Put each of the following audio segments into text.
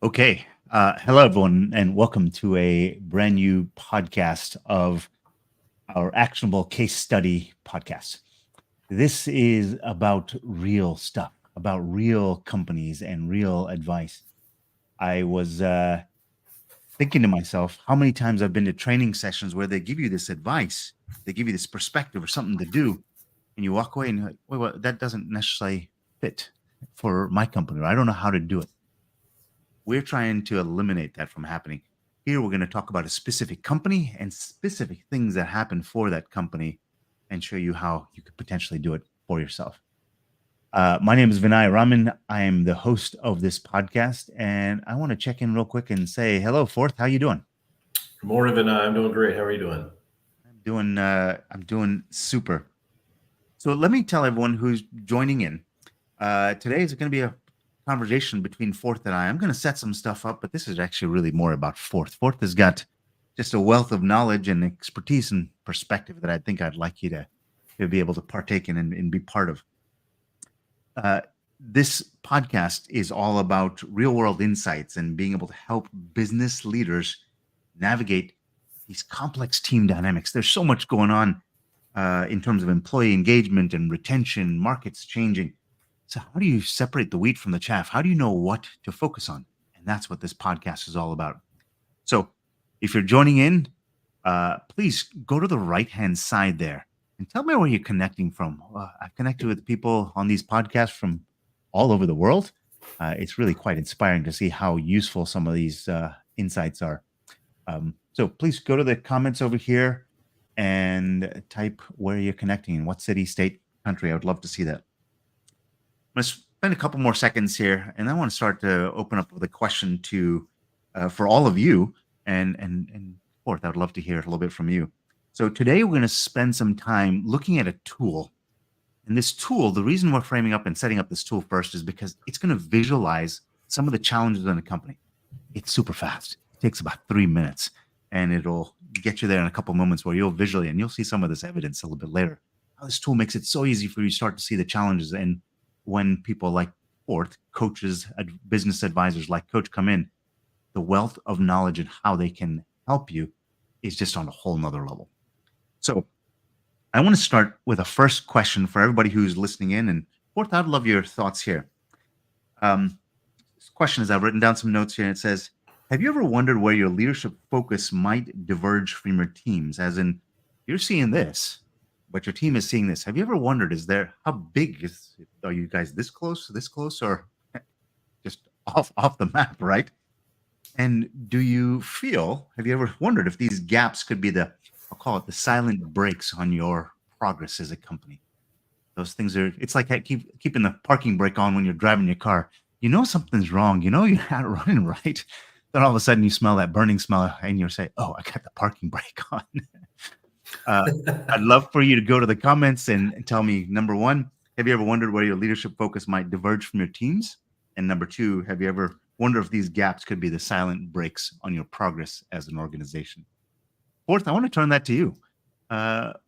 Okay. Hello, everyone, and welcome to a brand new podcast of our actionable case study podcast. This is about real stuff, about real companies and real advice. I was thinking to myself how many times I've been to training sessions where they give you this advice, they give you this perspective or something to do, and you walk away and you're like, wait, well, that doesn't necessarily fit for my company, or I don't know how to do it. We're trying to eliminate that from happening. Here, we're going to talk about a specific company and specific things that happen for that company and show you how you could potentially do it for yourself. My name is Vinay Raman. I am the host of this podcast, and I want to check in real quick and say hello, Forth. How you doing? Good morning, Vinay. I'm doing great. How are you doing? I'm doing super. So let me tell everyone who's joining in. Today is going to be a conversation between Forth and I. I'm going to set some stuff up, but this is actually really more about Forth. Forth has got just a wealth of knowledge and expertise and perspective that I think I'd like you to be able to partake in and be part of. This podcast is all about real world insights and being able to help business leaders navigate these complex team dynamics. There's so much going on in terms of employee engagement and retention, markets changing. So, how do you separate the wheat from the chaff? How do you know what to focus on? And that's what this podcast is all about. So, if you're joining in, please go to the right hand side there and tell me where you're connecting from. I've connected with people on these podcasts from all over the world. It's really quite inspiring to see how useful some of these insights are. So please go to the comments over here and type where you're connecting, what city, state, country. I would love to see that. I'm going to spend a couple more seconds here, and I want to start to open up with a question to for all of you, and Forth, I would love to hear a little bit from you. So today we're going to spend some time looking at a tool. And this tool, the reason we're framing up and setting up this tool first is because it's going to visualize some of the challenges in a company. It's super fast. It takes about 3 minutes, and it'll get you there in a couple moments where you'll visually, and you'll see some of this evidence a little bit later. How this tool makes it so easy for you to start to see the challenges. And when people like Forth, coaches, business advisors like Coach come in, the wealth of knowledge and how they can help you is just on a whole nother level. So I want to start with a first question for everybody who's listening in. And Forth, I'd love your thoughts here. This question is, I've written down some notes here, and it says, have you ever wondered where your leadership focus might diverge from your teams? As in, you're seeing this, but your team is seeing this. Have you ever wondered, how big are you guys this close, or just off the map, right? And have you ever wondered if these gaps could be I'll call it the silent brakes on your progress as a company? Those things it's like keeping the parking brake on when you're driving your car. You know something's wrong. You know you're not running right. Then all of a sudden you smell that burning smell and you say, oh, I got the parking brake on. I'd love for you to go to the comments and tell me, number one, have you ever wondered where your leadership focus might diverge from your teams? And number two, have you ever wondered if these gaps could be the silent brakes on your progress as an organization? Forth, I want to turn that to you.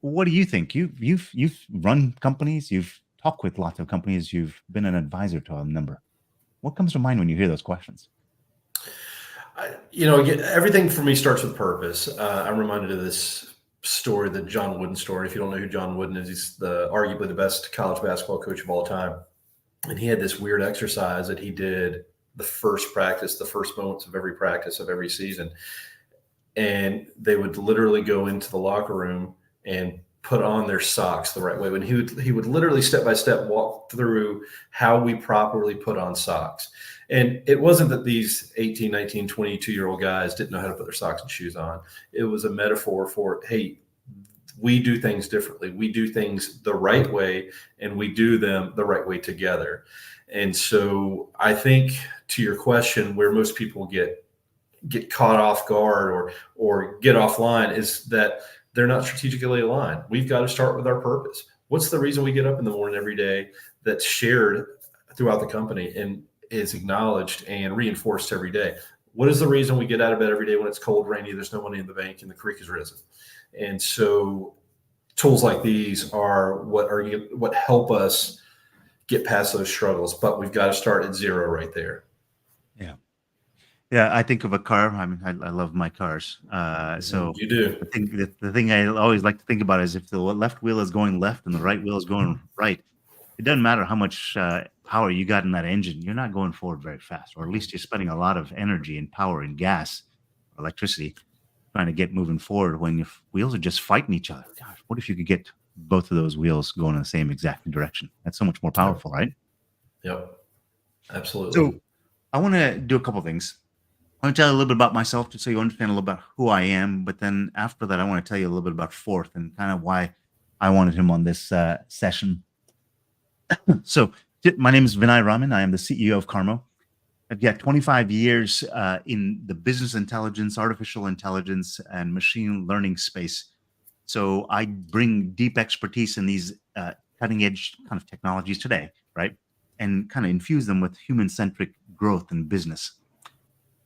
What do you think? You've run companies, you've talked with lots of companies, you've been an advisor to a number. What comes to mind when you hear those questions? Everything for me starts with purpose. I'm reminded of this story, the John Wooden story. If you don't know who John Wooden is, he's arguably the best college basketball coach of all time. And he had this weird exercise that he did the first moments of every practice of every season. And they would literally go into the locker room and put on their socks the right way. When he would literally step by step walk through how we properly put on socks. And it wasn't that these 18, 19, 22-year-old guys didn't know how to put their socks and shoes on. It was a metaphor for, hey, we do things differently. We do things the right way, and we do them the right way together. And so I think, to your question, where most people get caught off guard or get offline is that they're not strategically aligned. We've got to start with our purpose. What's the reason we get up in the morning every day that's shared throughout the company and is acknowledged and reinforced every day? What is the reason we get out of bed every day when it's cold, rainy, there's no money in the bank, and the creek has risen? And so tools like these are what help us get past those struggles, but we've got to start at zero right there. Yeah. Yeah, I think of a car. I mean, I love my cars. Mhm. So You do. the thing I always like to think about is if the left wheel is going left and the right wheel is going right, it doesn't matter how much power you got in that engine. You're not going forward very fast, or at least you're spending a lot of energy and power and gas, electricity, trying to get moving forward when your wheels are just fighting each other. Gosh, what if you could get both of those wheels going in the same exact direction? That's so much more Yep. powerful, right? Yep. Absolutely. So I want to do a couple things. I want to tell you a little bit about myself just so you understand a little about who I am. But then after that, I want to tell you a little bit about Forth and kind of why I wanted him on this session. So, my name is Vinay Raman. I am the CEO of Carmo. I've got 25 years in the business intelligence, artificial intelligence, and machine learning space. So, I bring deep expertise in these cutting edge kind of technologies today, right? And kind of infuse them with human centric growth in business.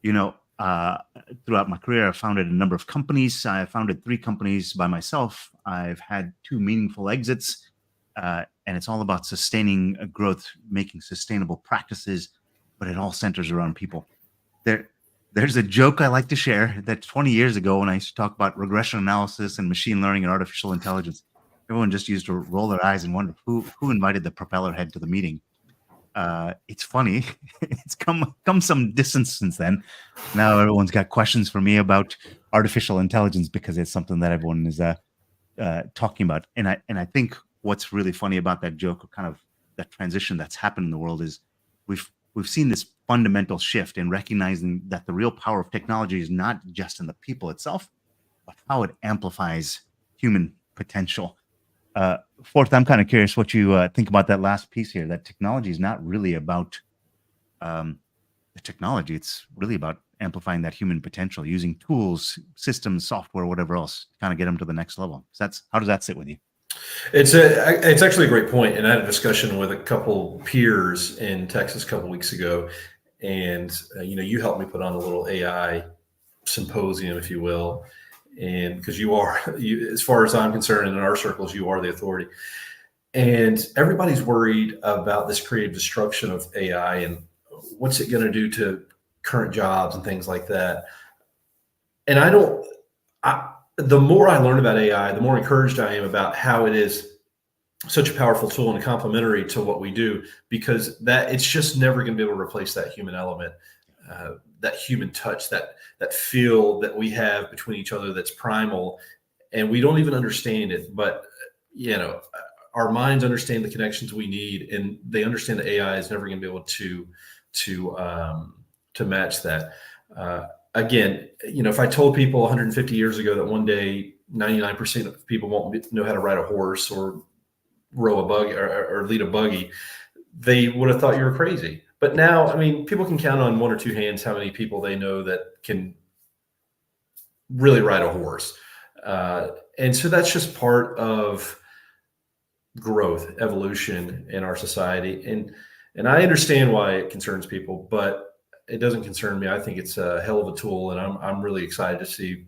you know, uh, Throughout my career, I've founded a number of companies. I founded 3 companies by myself. I've had 2 meaningful exits, and it's all about sustaining growth, making sustainable practices, but it all centers around people. There, there's a joke I like to share that 20 years ago, when I used to talk about regression analysis and machine learning and artificial intelligence, everyone just used to roll their eyes and wonder who invited the propeller head to the meeting. It's funny. It's come some distance since then. Now everyone's got questions for me about artificial intelligence because it's something that everyone is talking about. And I think what's really funny about that joke, or kind of that transition that's happened in the world, is we've seen this fundamental shift in recognizing that the real power of technology is not just in the people itself, but how it amplifies human potential. Fourth, I'm kind of curious what you think about that last piece here. That technology is not really about um, the technology; it's really about amplifying that human potential, using tools, systems, software, whatever else, to kind of get them to the next level. So that's how does that sit with you? It's actually a great point, and I had a discussion with a couple peers in Texas a couple weeks ago, and you helped me put on a little AI symposium, if you will, and because you are, as far as I'm concerned, in our circles, you are the authority, and everybody's worried about this creative destruction of AI and what's it going to do to current jobs and things like that. And I don't. The more I learn about AI, the more encouraged I am about how it is such a powerful tool and complementary to what we do, because that it's just never going to be able to replace that human element, that human touch, that feel that we have between each other, that's primal, and we don't even understand it, but you know our minds understand the connections we need, and they understand that AI is never going to be able to to match that. Again, if I told people 150 years ago that one day 99% of people won't know how to ride a horse or row a buggy, or lead a buggy, they would have thought you were crazy. But now, I mean, people can count on one or two hands how many people they know that can really ride a horse. And so that's just part of growth, evolution in our society. And I understand why it concerns people, but it doesn't concern me. I think it's a hell of a tool, and I'm really excited to see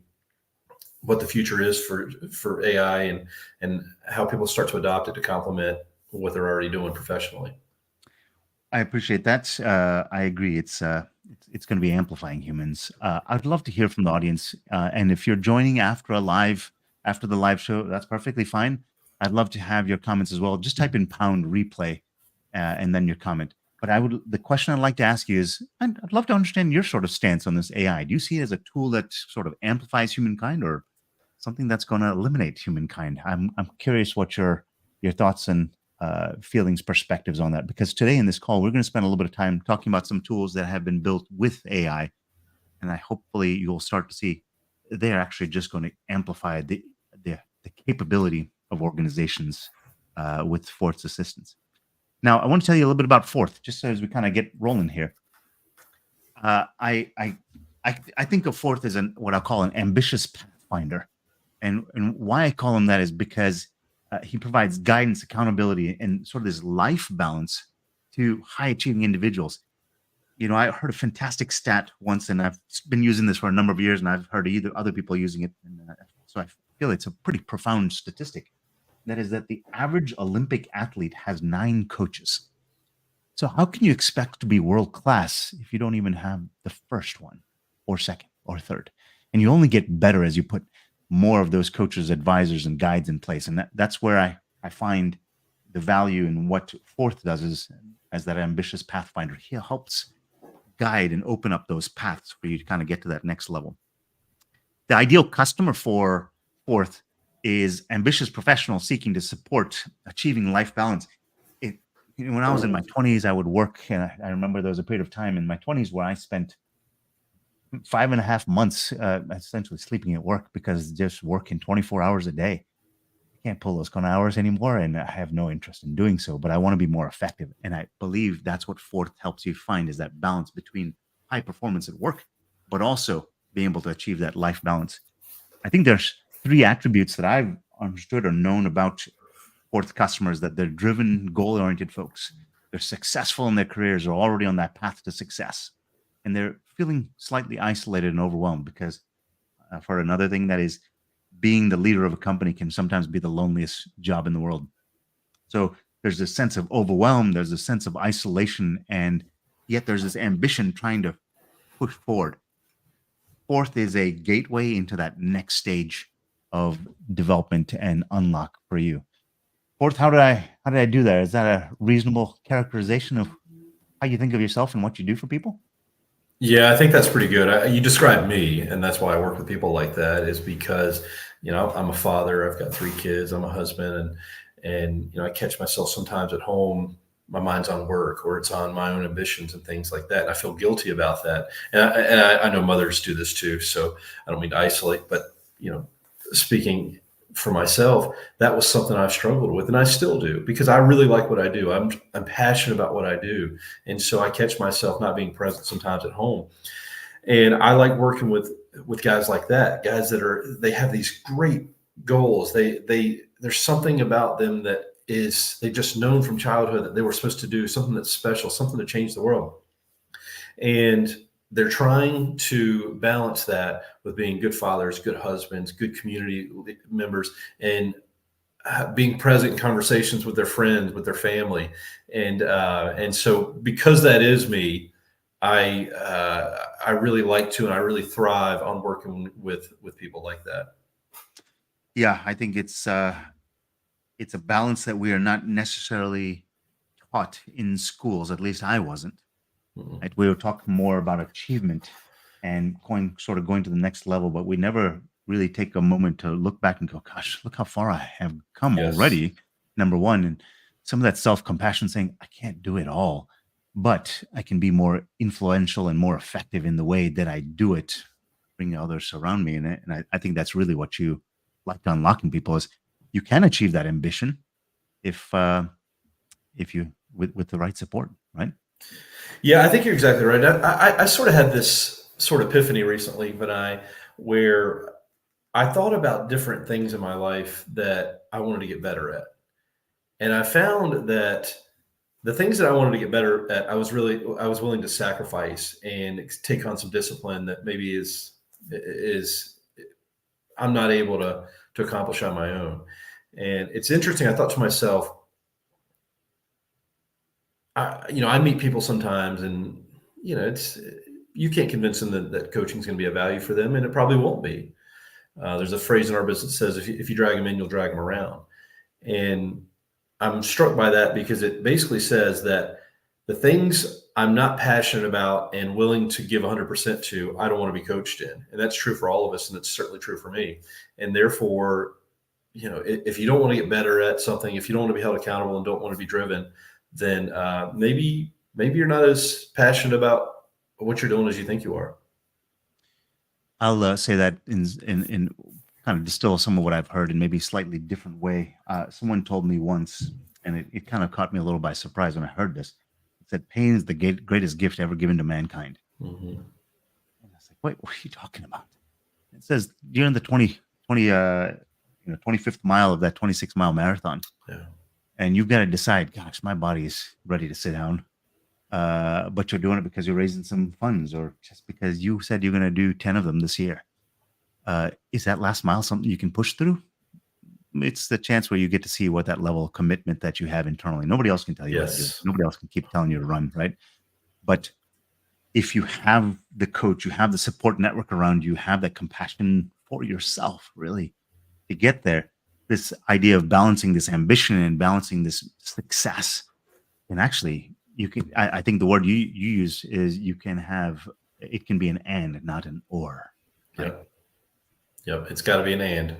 what the future is for AI, and how people start to adopt it to complement what they're already doing professionally. I appreciate that. I agree. It's going to be amplifying humans. I'd love to hear from the audience, and if you're joining after the live show, that's perfectly fine. I'd love to have your comments as well. Just type in pound replay, and then your comment. But the question I'd like to ask you is, I'd love to understand your sort of stance on this AI. Do you see it as a tool that sort of amplifies humankind, or something that's going to eliminate humankind? I'm curious what your thoughts and feelings, perspectives on that. Because today in this call, we're going to spend a little bit of time talking about some tools that have been built with AI, and I hopefully you'll start to see they're actually just going to amplify the capability of organizations with Forth's assistance. Now, I want to tell you a little bit about Forth, just as we kind of get rolling here. Uh, I, I I think of Forth as what I call an ambitious pathfinder, and why I call him that is because he provides guidance, accountability, and sort of this life balance to high achieving individuals. I heard a fantastic stat once, and I've been using this for a number of years, and I've heard either other people using it, and so I feel it's a pretty profound statistic. That is that the average Olympic athlete has 9 coaches. So how can you expect to be world class if you don't even have the first one or second or third? And you only get better as you put more of those coaches, advisors, and guides in place. And that's where I find the value in what Forth does is as that ambitious pathfinder. He helps guide and open up those paths for you to kind of get to that next level. The ideal customer for Forth is ambitious professionals seeking to support achieving life balance. It, when I was in my 20s, I would work, and I remember there was a period of time in my 20s where I spent 5.5 months essentially sleeping at work because just working 24 hours a day. I can't pull those kind of hours anymore, and I have no interest in doing so, but I want to be more effective. And I believe that's what Forth helps you find is that balance between high performance at work, but also being able to achieve that life balance. I think there's three attributes that I've understood or known about Forth customers: that they're driven, goal-oriented folks. They're successful in their careers, are already on that path to success, and they're feeling slightly isolated and overwhelmed because, for another thing, that is being the leader of a company can sometimes be the loneliest job in the world. So there's this sense of overwhelm, there's a sense of isolation, and yet there's this ambition trying to push forward. Forth is a gateway into that next stage of development and unlock for you. Forth, how did I do that? Is that a reasonable characterization of how you think of yourself and what you do for people? Yeah, I think that's pretty good. You described me, and that's why I work with people like that. Is because I'm a father. I've got 3 kids. I'm a husband, and I catch myself sometimes at home. My mind's on work, or it's on my own ambitions and things like that. And I feel guilty about that. And I know mothers do this too. So I don't mean to isolate, but speaking for myself, that was something I struggled with, and I still do because I really like what I do. I'm passionate about what I do, and so I catch myself not being present sometimes at home. And I like working with guys like that, guys that they have these great goals. They there's something about them that is they just known from childhood that they were supposed to do something that's special, something to change the world, and they're trying to balance that with being good fathers, good husbands, good community members, and being present in conversations with their friends, with their family, and so because that is me, I really like to, and I really thrive on working with people like that. Yeah, I think it's a balance that we are not necessarily taught in schools. At least I wasn't. Mhm. Right? We were talking more about achievement and going to the next level, but we never really take a moment to look back and go, "Gosh, look how far I have come Yes. already." Number one, and some of that self compassion, saying, "I can't do it all, but I can be more influential and more effective in the way that I do it, bring others around me." And I think that's really what you like to unlock in people is you can achieve that ambition if you with the right support, right? Yeah, I think you're exactly right. I sort of had this sort of epiphany recently, but where I thought about different things in my life that I wanted to get better at. And I found that the things that I wanted to get better at, I was willing to sacrifice and take on some discipline that maybe is I'm not able to accomplish on my own. And it's interesting. I thought to myself, I meet people sometimes, and it's you can't convince them that coaching is going to be a value for them, and it probably won't be. There's a phrase in our business that says, if you drag them in, you'll drag them around. And I'm struck by that because it basically says that the things I'm not passionate about and willing to give 100% to, I don't want to be coached in. And that's true for all of us. And it's certainly true for me. And therefore, if you don't want to get better at something, if you don't want to be held accountable and don't want to be driven, then maybe you're not as passionate about what you're doing as you think you are. I'll say that in kind of distill some of what I've heard in maybe a slightly different way. Someone told me once, and it kind of caught me a little by surprise when I heard this. It said, "Pain is the greatest gift ever given to mankind." Mm-hmm. And I was like, "Wait, what are you talking about?" It says during the 25th mile of that 26-mile marathon, Yeah. and you've got to decide, "Gosh, my body is ready to sit down." But you're doing it because you're raising some funds, or just because you said you're going to do 10 of them this year. Is that last mile something you can push through? it's the chance where you get to see what that level of commitment that you have internally. Nobody else can tell you what to do. Yes. Nobody else can keep telling you to run, right? But if you have the coach, you have the support network around you, have that compassion for yourself, really, to get there, this idea of balancing this ambition and balancing this success, and actually, you can. I think the word you use is you can have. It can be an and, not an or, right? Yep. Yep. It's got to be an and.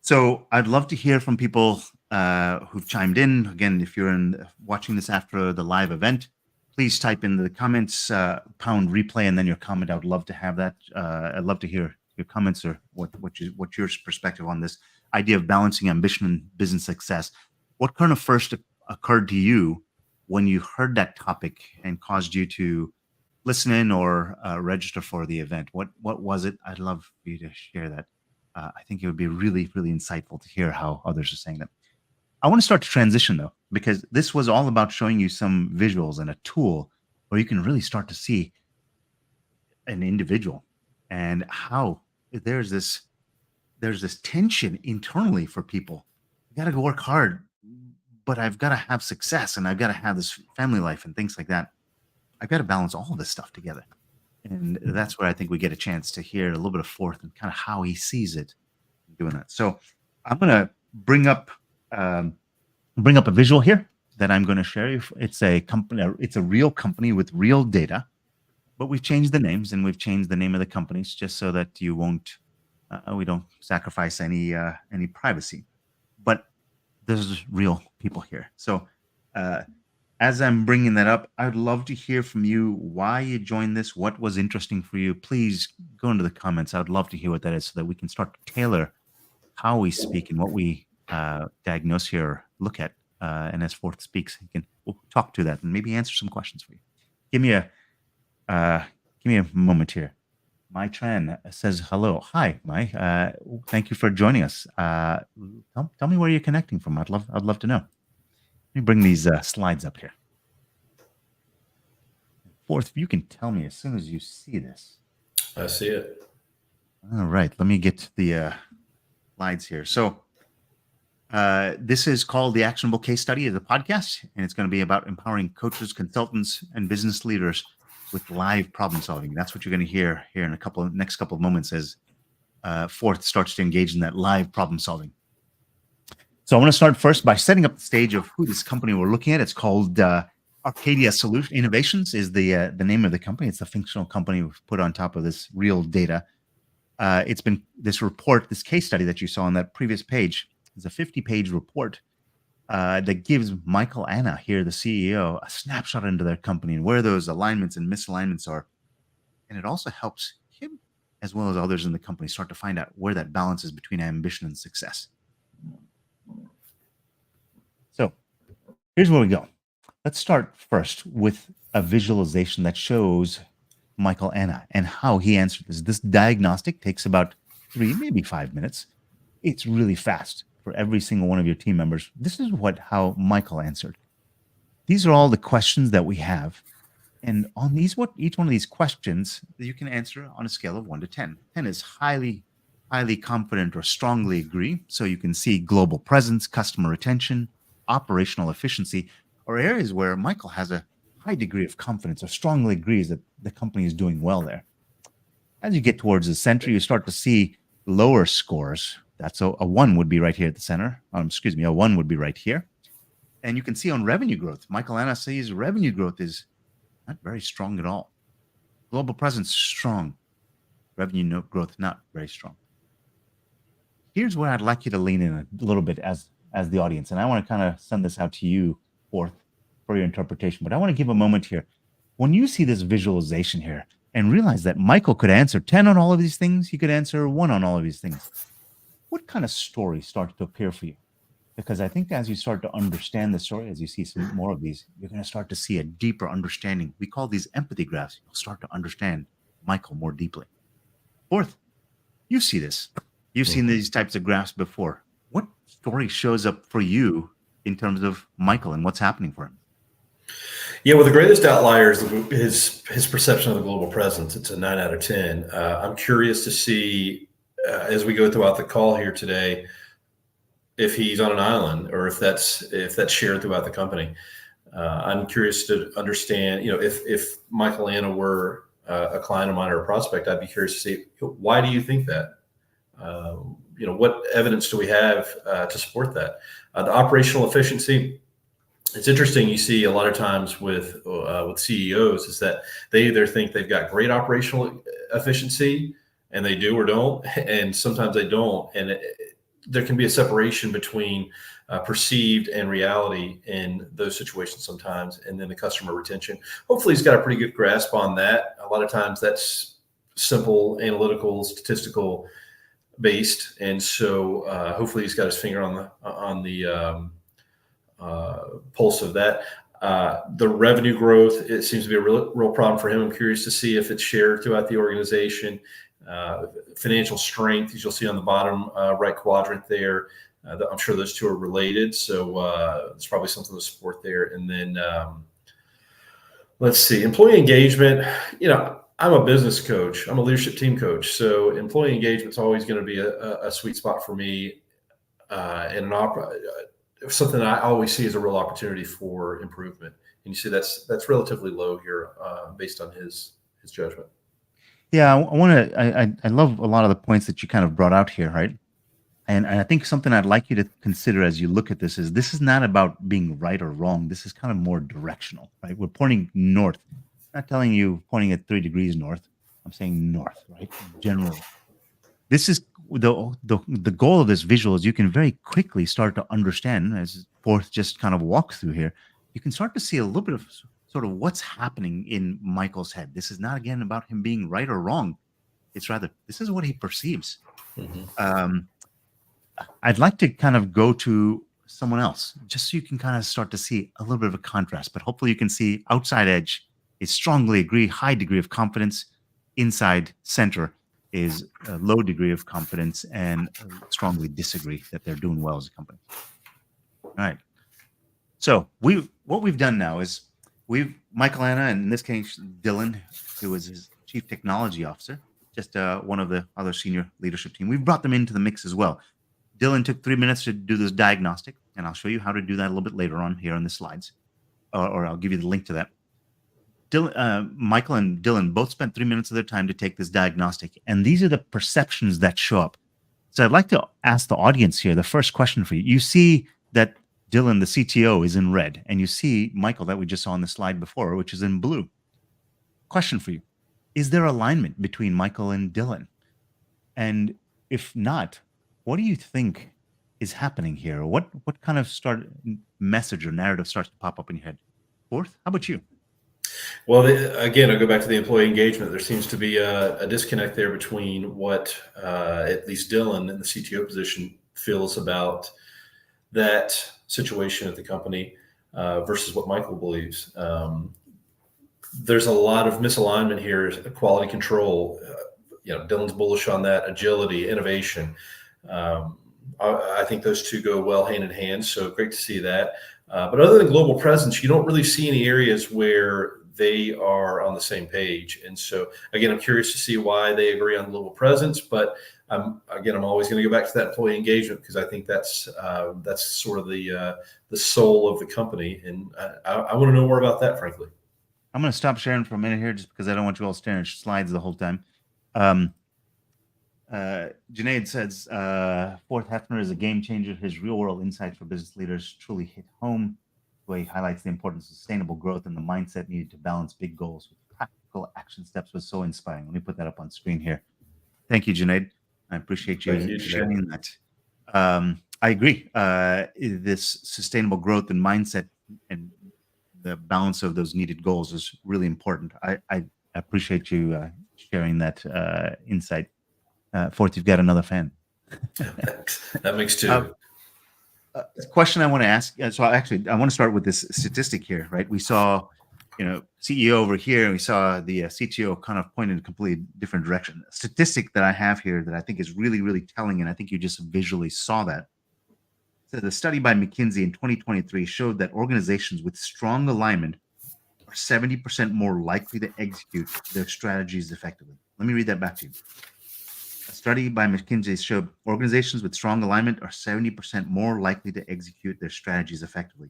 So I'd love to hear from people who've chimed in. Again, if you're watching this after the live event, please type in the comments pound replay and then your comment. I would love to have that. I'd love to hear your comments or what's your perspective on this idea of balancing ambition and business success. What kind of first occurred to you when you heard that topic and caused you to listen in or register for the event? What was it? I'd love for you to share that. I think it would be really, really insightful to hear how others are saying that. I want to start to transition though, because this was all about showing you some visuals and a tool where you can really start to see an individual and how there's this tension internally for people. You got to go work hard, but I've got to have success and I've got to have this family life and things like that. I've got to balance all of this stuff together. And that's where I think we get a chance to hear a little bit of Forth and kind of how he sees it doing that. So I'm going to bring up a visual here that I'm going to share. It's a company. It's a real company with real data, but we've changed the names and we've changed the name of the companies just so that you won't. We don't sacrifice any privacy. But there's real people here. So. As I'm bringing that up, I'd love to hear from you why you joined this, what was interesting for you. Please go into the comments. I'd love to hear what that is so that we can start to tailor how we speak and what we diagnose here, or look at. And as Forth speaks, we'll talk to that and maybe answer some questions for you. Give me a moment here. Mai Tran says hello. Hi, Mai. Thank you for joining us. Tell me where you're connecting from. I'd love to know. Let me bring these slides up here. Forth, if you can tell me as soon as you see this. I see it. All right, let me get the slides here. So this is called the Actionable Case Study of the podcast, and it's going to be about empowering coaches, consultants, and business leaders with live problem solving. That's what you're going to hear here in next couple of moments as Forth starts to engage in that live problem solving. So I want to start first by setting up the stage of who this company we're looking at. It's called Arcadia Solution Innovations is the name of the company. It's the functional company we've put on top of this real data. It's been this report, this case study that you saw on that previous page. It's a 50-page report that gives Michael Anna here, the CEO, a snapshot into their company and where those alignments and misalignments are. And it also helps him, as well as others in the company, start to find out where that balance is between ambition and success. So here's where we go. Let's start first with a visualization that shows Michael Anna and how he answered this. This diagnostic takes about 3, maybe 5 minutes. It's really fast for every single one of your team members. This is how Michael answered. These are all the questions that we have. And on each one of these questions, you can answer on a scale of 1 to 10. 10 is highly confident or strongly agree. So you can see global presence, customer retention, operational efficiency, or areas where Michael has a high degree of confidence or strongly agrees that the company is doing well there. As you get towards the center, you start to see lower scores. That's a 1 would be right here at the center. A 1 would be right here. And you can see on revenue growth, Michael Anna says revenue growth is not very strong at all. Global presence, strong. Revenue growth, not very strong. Here's where I'd like you to lean in a little bit as the audience. And I want to kind of send this out to you, Forth, for your interpretation. But I want to give a moment here. When you see this visualization here and realize that Michael could answer 10 on all of these things, he could answer 1 on all of these things, what kind of story starts to appear for you? Because I think as you start to understand the story, as you see some more of these, you're going to start to see a deeper understanding. We call these empathy graphs. You'll start to understand Michael more deeply. Forth, you see this. You've seen these types of graphs before. What story shows up for you in terms of Michael and what's happening for him? Yeah, well, the greatest outlier is his perception of the global presence. It's a 9 out of 10. I'm curious to see, as we go throughout the call here today, if he's on an island or if that's shared throughout the company. I'm curious to understand, if Michael Anna were a client of mine or a prospect, I'd be curious to see, why do you think that? What evidence do we have to support that? The operational efficiency. It's interesting. You see a lot of times with CEOs is that they either think they've got great operational efficiency, and they do or don't, and sometimes they don't, and there can be a separation between perceived and reality in those situations sometimes, and then the customer retention. Hopefully, he's got a pretty good grasp on that. A lot of times, that's simple, analytical, statistical based, and so hopefully, he's got his finger on the pulse of that. The revenue growth, it seems to be a real problem for him. I'm curious to see if it's shared throughout the organization. Financial strength, as you'll see on the bottom right quadrant there. I'm sure those two are related, so it's probably something to support there. And then let's see, employee engagement. I'm a business coach. I'm a leadership team coach, so employee engagement is always going to be a sweet spot for me, and something that I always see as a real opportunity for improvement. And you see that's relatively low here, based on his judgment. Yeah, I love a lot of the points that you kind of brought out here, right? And I think something I'd like you to consider as you look at this is not about being right or wrong. This is kind of more directional, right? We're pointing north. I'm not telling you pointing at 3 degrees north. I'm saying north, right? Generally. This is the goal of this visual is you can very quickly start to understand, as Forth just kind of walked through here, you can start to see a little bit of sort of what's happening in Michael's head. This is not, again, about him being right or wrong. It's rather, this is what he perceives. Mm-hmm. I'd like to kind of go to someone else just so you can kind of start to see a little bit of a contrast, but hopefully you can see outside edge is strongly agree, high degree of confidence. Inside center is a low degree of confidence and strongly disagree that they're doing well as a company. All right. So what we've done now is Michael Anna, and in this case, Dylan, who was his chief technology officer, just one of the other senior leadership team. We've brought them into the mix as well. Dylan took 3 minutes to do this diagnostic, and I'll show you how to do that a little bit later on here on the slides, or I'll give you the link to that. Michael and Dylan both spent 3 minutes of their time to take this diagnostic, and these are the perceptions that show up. So I'd like to ask the audience here the first question for you. You see that Dylan, the CTO, is in red, and you see Michael that we just saw on the slide before, which is in blue. Question for you. Is there alignment between Michael and Dylan? And if not, what do you think is happening here? What kind of message or narrative starts to pop up in your head? Forth, how about you? Well, again, I'll go back to the employee engagement. There seems to be a disconnect there between what at least Dylan in the CTO position feels about that situation at the company versus what Michael believes. There's a lot of misalignment here. Quality control. Dylan's bullish on that. Agility, innovation. I think those two go well hand in hand. So great to see that. But other than global presence, you don't really see any areas where they are on the same page. And so, again, I'm curious to see why they agree on global presence. But I'm always going to go back to that employee engagement because I think that's sort of the soul of the company. And I want to know more about that, frankly. I'm going to stop sharing for a minute here just because I don't want you all staring at slides the whole time. Junaid says, Forth Heffner is a game changer. His real-world insights for business leaders truly hit home. The way he highlights the importance of sustainable growth and the mindset needed to balance big goals with practical action steps was so inspiring. Let me put that up on screen here. Thank you, Junaid. I appreciate you sharing that. I agree. This sustainable growth and mindset and the balance of those needed goals is really important. I appreciate you sharing that insight. Forth, you've got another fan. That makes two. Question I want to ask. So actually, I want to start with this statistic here, right? We saw, CEO over here, and we saw the CTO kind of point in a completely different direction. A statistic that I have here that I think is really, really telling, and I think you just visually saw that. So the study by McKinsey in 2023 showed that organizations with strong alignment are 70% more likely to execute their strategies effectively. Let me read that back to you. A study by McKinsey showed organizations with strong alignment are 70% more likely to execute their strategies effectively.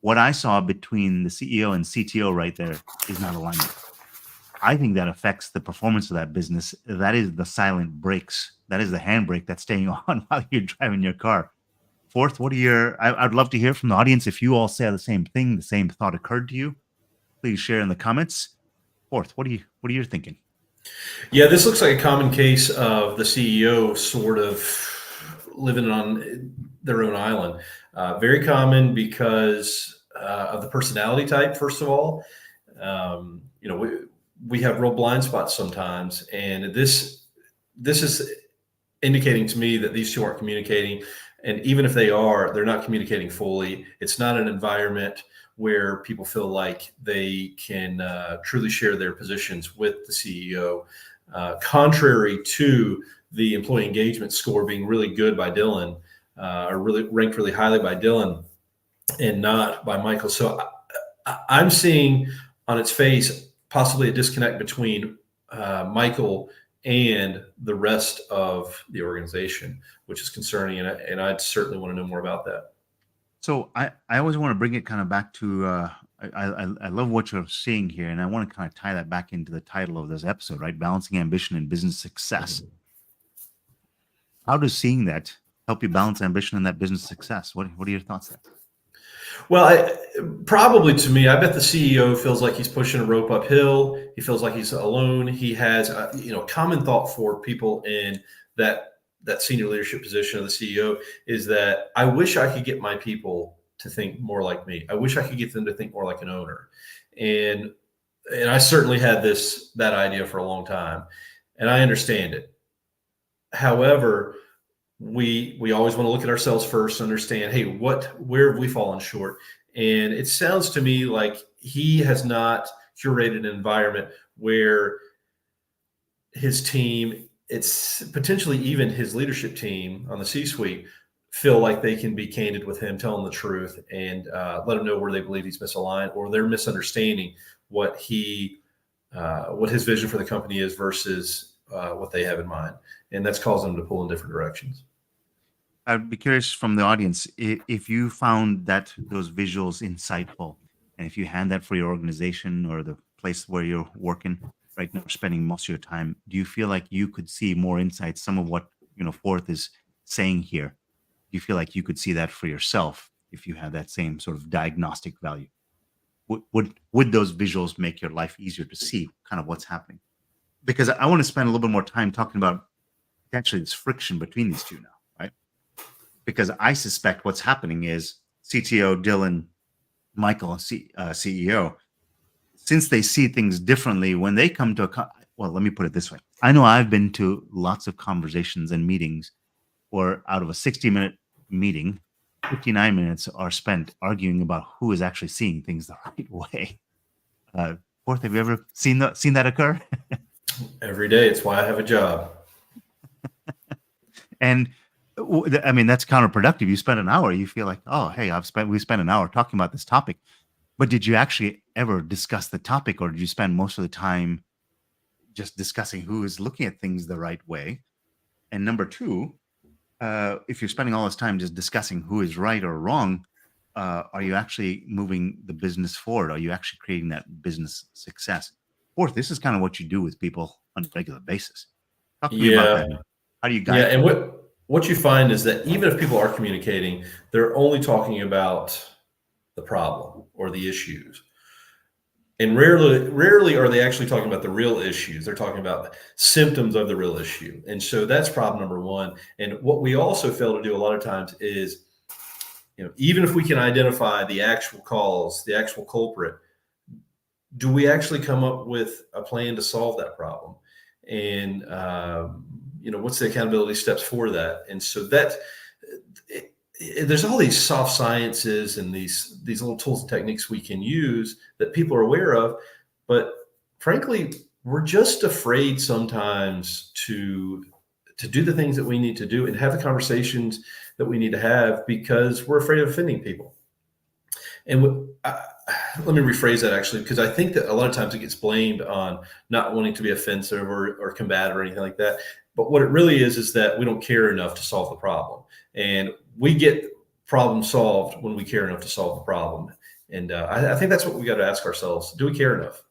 What I saw between the CEO and CTO right there is not alignment. I think that affects the performance of that business. That is the silent brakes. That is the handbrake that's staying on while you're driving your car. Fourth, what are your? I'd love to hear from the audience if you all say the same thing, the same thought occurred to you. Please share in the comments. Fourth, what are you thinking? Yeah, this looks like a common case of the CEO sort of living on their own island. Very common because of the personality type, first of all. We have real blind spots sometimes, and this is indicating to me that these two aren't communicating. And even if they are, they're not communicating fully. It's not an environment where people feel like they can truly share their positions with the CEO. Contrary to the employee engagement score being really good by Dylan, or really ranked really highly by Dylan and not by Michael. So I'm seeing on its face possibly a disconnect between Michael and the rest of the organization, which is concerning. And I'd certainly want to know more about that. So I always want to bring it kind of back to I love what you're seeing here, and I want to kind of tie that back into the title of this episode, right? Balancing ambition and business success. How does seeing that help you balance ambition and that business success? What are your thoughts there? Well, probably to me, I bet the CEO feels like he's pushing a rope uphill. He feels like he's alone. He has, common thought for people in that senior leadership position of the CEO is that I wish I could get my people to think more like me. I wish I could get them to think more like an owner. And I certainly had that idea for a long time, and I understand it. However, we always want to look at ourselves first, understand, hey, where have we fallen short? And it sounds to me like he has not curated an environment where his team, it's potentially even his leadership team on the C-suite, feel like they can be candid with him, tell him the truth, and let him know where they believe he's misaligned or they're misunderstanding what his vision for the company is versus what they have in mind. And that's caused them to pull in different directions. I'd be curious from the audience if you found that those visuals insightful, and if you had that for your organization or the place where you're working right now, spending most of your time. Do you feel like you could see more insights? Some of what Forth is saying here. Do you feel like you could see that for yourself if you had that same sort of diagnostic value? Would those visuals make your life easier to see kind of what's happening? Because I want to spend a little bit more time talking about potentially this friction between these two now, right? Because I suspect what's happening is CTO Dylan, Michael, CEO, since they see things differently, when they come to well, let me put it this way. I know I've been to lots of conversations and meetings where out of a 60-minute meeting, 59 minutes are spent arguing about who is actually seeing things the right way. Forth, have you ever seen that occur? Every day. It's why I have a job. And I mean, that's counterproductive. You spend an hour, you feel like, oh, hey, we spent an hour talking about this topic. But did you actually ever discuss the topic, or did you spend most of the time just discussing who is looking at things the right way? And number two, if you're spending all this time just discussing who is right or wrong, are you actually moving the business forward? Are you actually creating that business success? Fourth, this is kind of what you do with people on a regular basis. Talk to me about that. How do you guide? Yeah, and what you find is that even if people are communicating, they're only talking about the problem or the issues. And rarely are they actually talking about the real issues. They're talking about symptoms of the real issue. And so that's problem number one. And what we also fail to do a lot of times is, even if we can identify the actual cause, the actual culprit, do we actually come up with a plan to solve that problem? And, what's the accountability steps for that? And so there's all these soft sciences and these little tools and techniques we can use that people are aware of, but frankly, we're just afraid sometimes to do the things that we need to do and have the conversations that we need to have because we're afraid of offending people. And let me rephrase that actually, because I think that a lot of times it gets blamed on not wanting to be offensive or combative or anything like that. But what it really is that we don't care enough to solve the problem. And we get problem solved when we care enough to solve the problem. And I think that's what we got to ask ourselves. Do we care enough?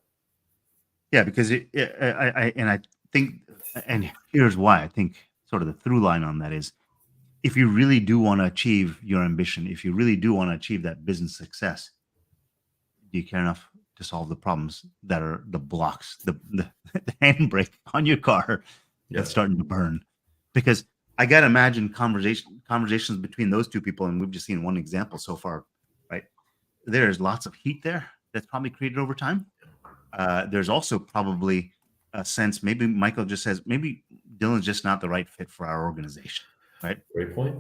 Yeah, because I think, and here's why I think sort of the through line on that is, if you really do want to achieve your ambition, if you really do want to achieve that business success, do you care enough to solve the problems that are the blocks, the handbrake on your car Yeah. that's starting to burn? Because I gotta imagine conversations between those two people, and we've just seen one example so far, right? There's lots of heat there that's probably created over time. There's also probably a sense, maybe Michael just says, maybe Dylan's just not the right fit for our organization, right? Great point.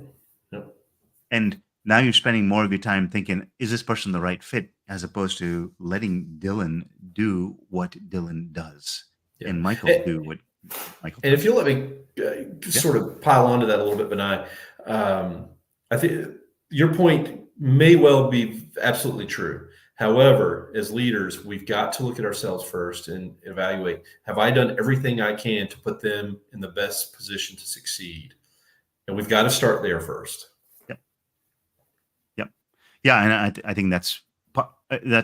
Yep. And now you're spending more of your time thinking, is this person the right fit, as opposed to letting Dylan do what Dylan does Yeah. and Michael do what Michael And if does. you'll let me Yeah. sort of pile onto that a little bit, Benai, I think your point may well be absolutely true. However, as leaders, we've got to look at ourselves first and evaluate, have I done everything I can to put them in the best position to succeed? And we've got to start there first. Yep. Yep. Yeah. And I think that's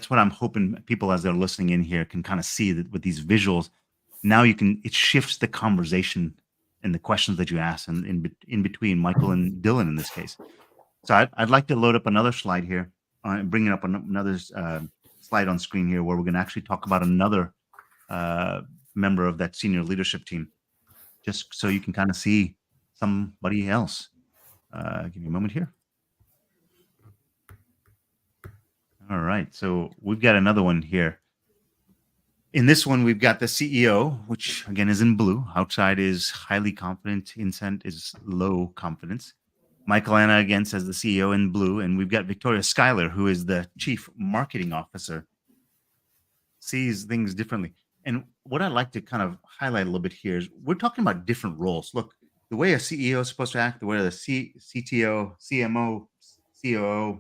what I'm hoping people, as they're listening in here, can kind of see that with these visuals. Now it shifts the conversation and the questions that you ask, and in between Michael and Dylan in this case. So I'd like to load up another slide here, bringing up another slide on screen here, where we're going to actually talk about another member of that senior leadership team, just so you can kind of see somebody else. Give me a moment here. All right, so we've got another one here. In this one, we've got the CEO, which again is in blue. Outside is highly confident. Inside is low confidence. Michael Anna again says the CEO in blue. And we've got Victoria Schuyler, who is the chief marketing officer, sees things differently. And what I'd like to kind of highlight a little bit here is we're talking about different roles. Look, the way a CEO is supposed to act, the way the CTO, CMO, COO,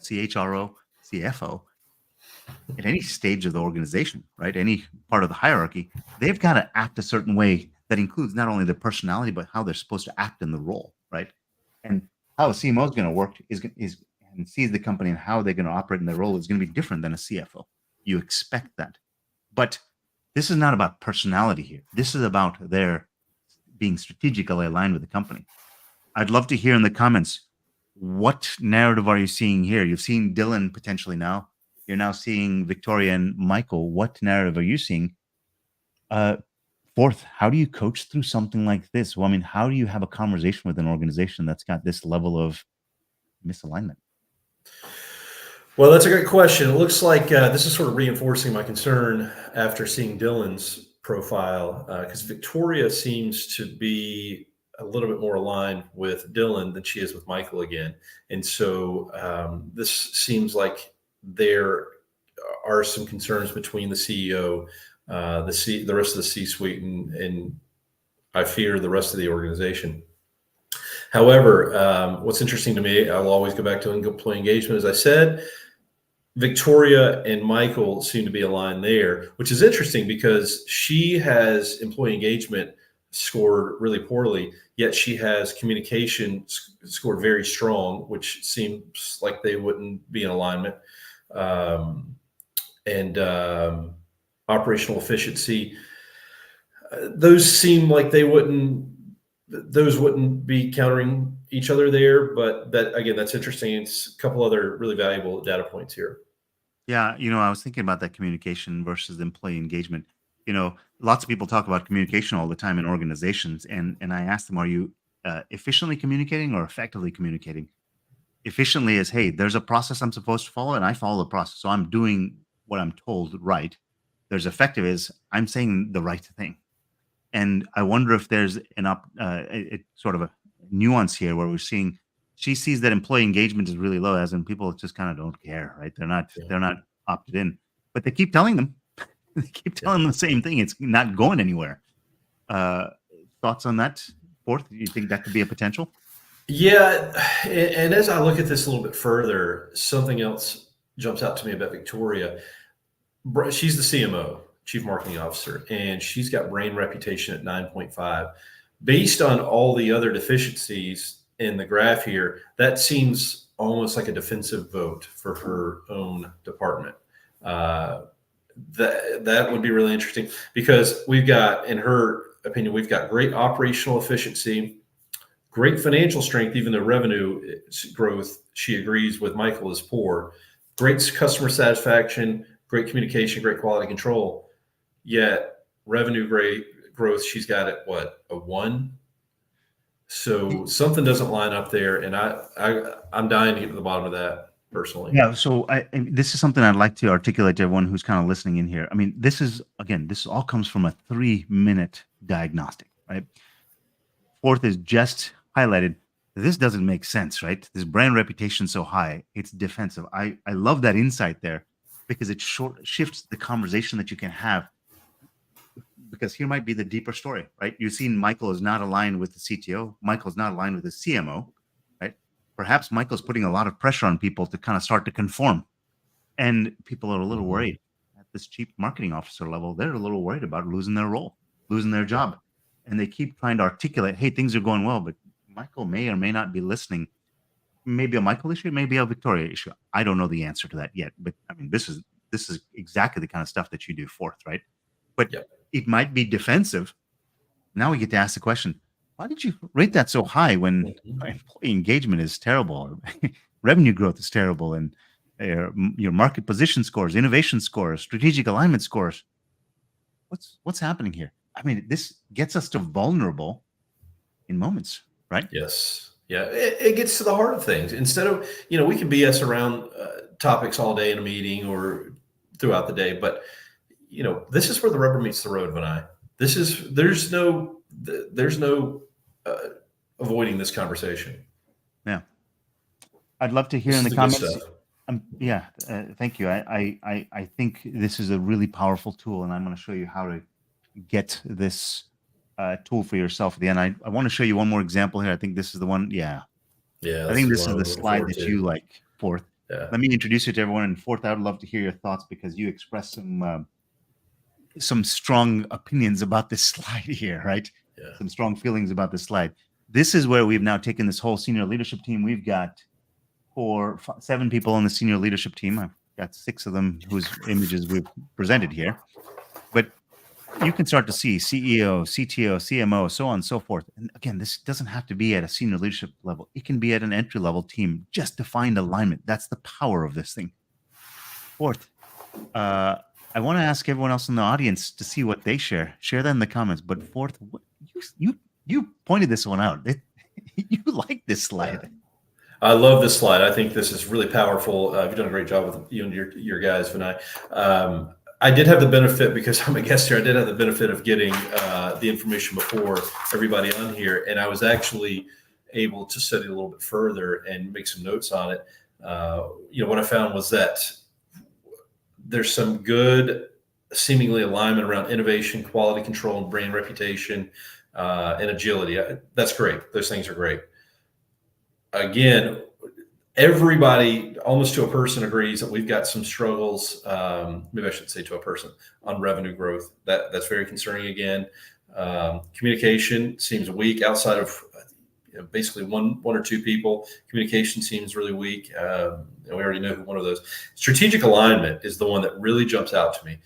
CHRO, CFO, at any stage of the organization, right? Any part of the hierarchy, they've got to act a certain way that includes not only their personality, but how they're supposed to act in the role, right? And how a CMO is going to work is and sees the company and how they're going to operate in their role is going to be different than a CFO. You expect that. But this is not about personality here. This is about their being strategically aligned with the company. I'd love to hear in the comments, what narrative are you seeing here? You've seen Dylan potentially now. You're now seeing Victoria and Michael. What narrative are you seeing? Forth, how do you coach through something like this? Well, I mean, how do you have a conversation with an organization that's got this level of misalignment? Well, that's a great question. It looks like this is sort of reinforcing my concern after seeing Dylan's profile, because Victoria seems to be a little bit more aligned with Dylan than she is with Michael again. And so this seems like there are some concerns between the CEO, the rest of the C-suite, and I fear the rest of the organization. However, what's interesting to me, I'll always go back to employee engagement. As I said, Victoria and Michael seem to be aligned there, which is interesting because she has employee engagement scored really poorly, yet she has communication scored very strong, which seems like they wouldn't be in alignment. And operational efficiency, those seem like those wouldn't be countering each other there. But that, again, that's interesting. It's a couple other really valuable data points here. Yeah, I was thinking about that communication versus employee engagement. Lots of people talk about communication all the time in organizations, and I ask them, are you efficiently communicating or effectively communicating? Efficiently is, hey, there's a process I'm supposed to follow, and I follow the process, so I'm doing what I'm told right. There's effective is, I'm saying the right thing. And I wonder if there's sort of a nuance here where we're seeing she sees that employee engagement is really low, as in people just kind of don't care, right? Yeah. They're not opted in, but they keep telling them, they keep telling them the same thing. It's not going anywhere. Uh, Thoughts on that, Forth? Do you think that could be a potential? Yeah, and as I look at this a little bit further, something else jumps out to me about Victoria. She's the CMO, Chief Marketing Officer, and she's got brand reputation at 9.5. Based on all the other deficiencies in the graph here, that seems almost like a defensive vote for her own department. Uh, that would be really interesting because we've got, in her opinion, we've got great operational efficiency, great financial strength, even though revenue growth, she agrees with Michael, is poor. Great customer satisfaction, great communication, great quality control. Yet revenue great growth, she's got it what, a one? So something doesn't line up there, and I'm dying to get to the bottom of that personally. Yeah, so and this is something I'd like to articulate to everyone who's kind of listening in here. I mean, this is again, this all comes from a 3-minute diagnostic, right? Forth is just highlighted. This doesn't make sense, right? This brand reputation so high, it's defensive. I love that insight there because it shifts the conversation that you can have. Because here might be the deeper story, right? You've seen Michael is not aligned with the CTO. Michael's not aligned with the CMO, right? Perhaps Michael's putting a lot of pressure on people to kind of start to conform, and people are a little Mhm. worried at this chief marketing officer level. They're a little worried about losing their role, losing their job, and they keep trying to articulate, "Hey, things are going well," but Michael may or may not be listening. Maybe a Michael issue, maybe a Victoria issue. I don't know the answer to that yet, but I mean, this is exactly the kind of stuff that you do Forth, right? But Yep. it might be defensive. Now we get to ask the question, why did you rate that so high when Mhm. employee engagement is terrible, revenue growth is terrible, and your market position scores, innovation scores, strategic alignment scores? What's happening here? I mean, this gets us to vulnerable in moments, right? Yes. Yeah. It gets to the heart of things. Instead of, we can BS around topics all day in a meeting or throughout the day, but this is where the rubber meets the road, Vinay. This is there's no uh, avoiding this conversation. Yeah. I'd love to hear This in is the the good comments. stuff. Yeah, thank you. I think this is a really powerful tool, and I'm going to show you how to get this tool for yourself at the end. I want to show you one more example here. I think this is the one. Yeah, Yeah, I this think is this one I is the was looking slide forward that to. you like, Forth. Yeah. Let me introduce you to everyone. And Forth, I would love to hear your thoughts because you expressed some strong opinions about this slide here, right? Yeah. Some strong feelings about this slide. This is where we've now taken this whole senior leadership team. We've got 7 people on the senior leadership team. I've got 6 of them whose images we've presented here. But you can start to see CEO, CTO, CMO, so on and so forth. And again, this doesn't have to be at a senior leadership level. It can be at an entry level team just to find alignment. That's the power of this thing. Fourth, uh, I want to ask everyone else in the audience to see what they share. Share that in the comments. But fourth, you pointed this one out. You like this Yeah. slide. I love this slide. I think this is really powerful. You've done a great job with you and your guys, Vinay. I did have the benefit, because I'm a guest here, I did have the benefit of getting the information before everybody on here, and I was actually able to study a little bit further and make some notes on it. What I found was that there's some good, seemingly alignment around innovation, quality control, and brand reputation, and agility. That's great. Those things are great. Again, everybody, almost to a person, agrees that we've got some struggles. Maybe I should say to a person, on revenue growth. That's very concerning. Again, communication seems weak outside of basically one or two people. Communication seems really weak. We already know who one of those. Strategic alignment is the one that really jumps out to me.